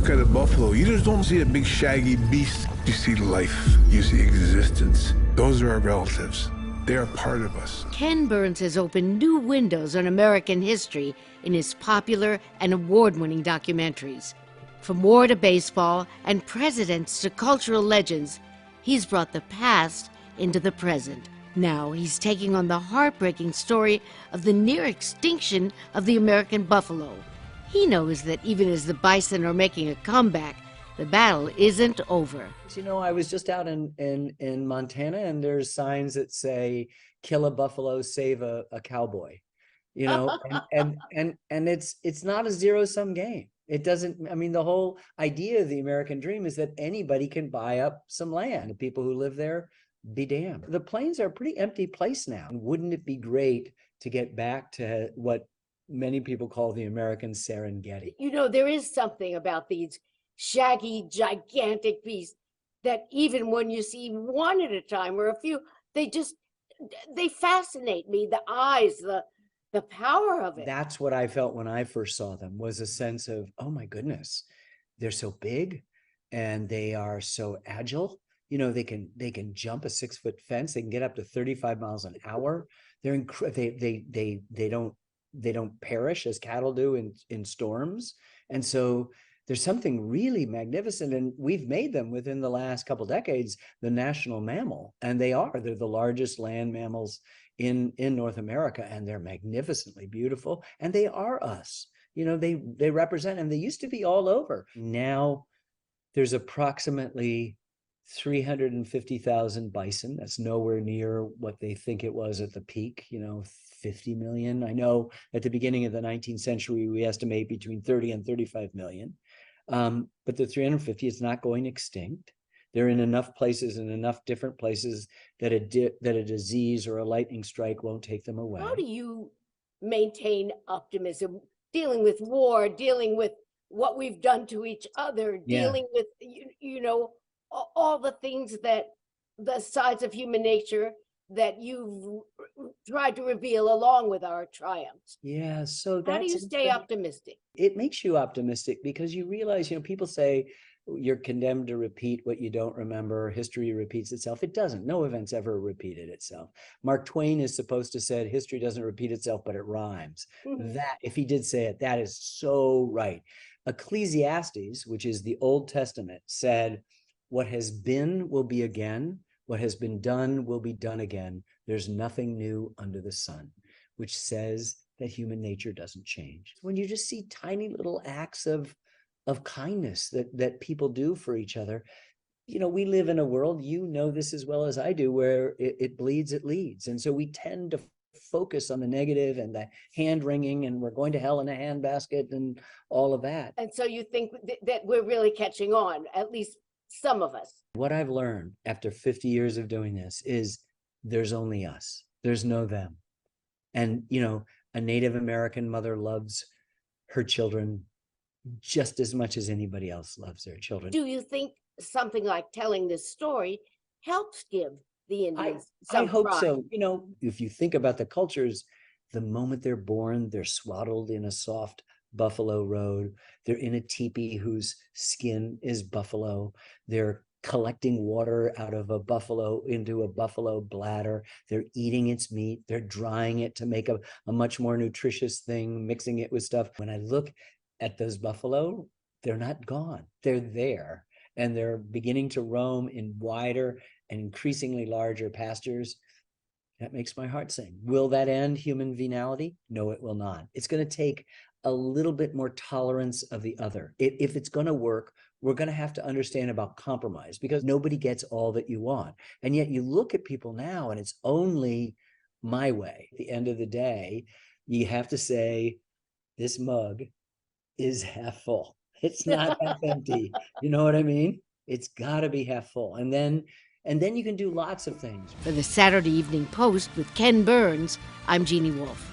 look at a buffalo, you just don't see a big shaggy beast. You see life, you see existence. Those are our relatives. They are part of us. Ken Burns has opened new windows on American history in his popular and award-winning documentaries. From war to baseball and presidents to cultural legends, he's brought the past into the present. Now he's taking on the heartbreaking story of the near extinction of the American buffalo. He knows that even as the bison are making a comeback, the battle isn't over. You know, I was just out in Montana, and there's signs that say, kill a buffalo, save a cowboy. You know, and it's not a zero-sum game. It doesn't, I mean, the whole idea of the American dream is that anybody can buy up some land. The people who live there, be damned. The plains are a pretty empty place now. Wouldn't it be great to get back to what many people call the American Serengeti? You know, there is something about these shaggy, gigantic beasts that even when you see one at a time or a few, they fascinate me. The eyes, the power of it. That's what I felt when I first saw them, was a sense of, oh my goodness, they're so big and they are so agile. You know, they can jump a 6-foot fence. They can get up to 35 miles an hour. They're they don't perish as cattle do in storms. And so there's something really magnificent, and we've made them within the last couple decades the national mammal, and they're the largest land mammals in North America, and they're magnificently beautiful, and they are us. You know, they represent, and they used to be all over. Now there's approximately 350,000 bison. That's nowhere near what they think it was at the peak, you know, 50 million. I know at the beginning of the 19th century, we estimate between 30 and 35 million. But the 350 is not going extinct. They're in enough places, in enough different places, that a disease or a lightning strike won't take them away. How do you maintain optimism, dealing with war, dealing with what we've done to each other, dealing with, you know, all the things that the sides of human nature that you've tried to reveal along with our triumphs? Yeah, so how do you stay optimistic? It makes you optimistic because you realize, you know, people say you're condemned to repeat what you don't remember. History repeats itself. It doesn't. No event's ever repeated itself. Mark Twain is supposed to say history doesn't repeat itself, but it rhymes. That, if he did say it, that is so right. Ecclesiastes, which is the Old Testament, said, what has been will be again. What has been done will be done again. There's nothing new under the sun, which says that human nature doesn't change. When you just see tiny little acts of kindness that people do for each other, you know, we live in a world, you know this as well as I do, where it bleeds, it leads. And so we tend to focus on the negative and the hand wringing and we're going to hell in a handbasket and all of that. And so you think that we're really catching on, at least some of us? What I've learned after 50 years of doing this is there's only us. There's no them. And, you know, a Native American mother loves her children just as much as anybody else loves their children. Do you think something like telling this story helps give the Indians some I hope pride? so. You know, if you think about the cultures, the moment they're born, they're swaddled in a soft buffalo robe. They're in a teepee whose skin is buffalo. They're collecting water out of a buffalo into a buffalo bladder. They're eating its meat. They're drying it to make a much more nutritious thing, mixing it with stuff. When I look at those buffalo, they're not gone. They're there. And they're beginning to roam in wider and increasingly larger pastures. That makes my heart sing. Will that end human venality? No, it will not. It's going to take a little bit more tolerance of the other. If it's going to work, we're going to have to understand about compromise, because nobody gets all that you want. And yet you look at people now and it's only my way. At the end of the day, you have to say, this mug is half full. It's not half empty. You know what I mean? It's got to be half full. And then you can do lots of things. For the Saturday Evening Post with Ken Burns, I'm Jeanne Wolf.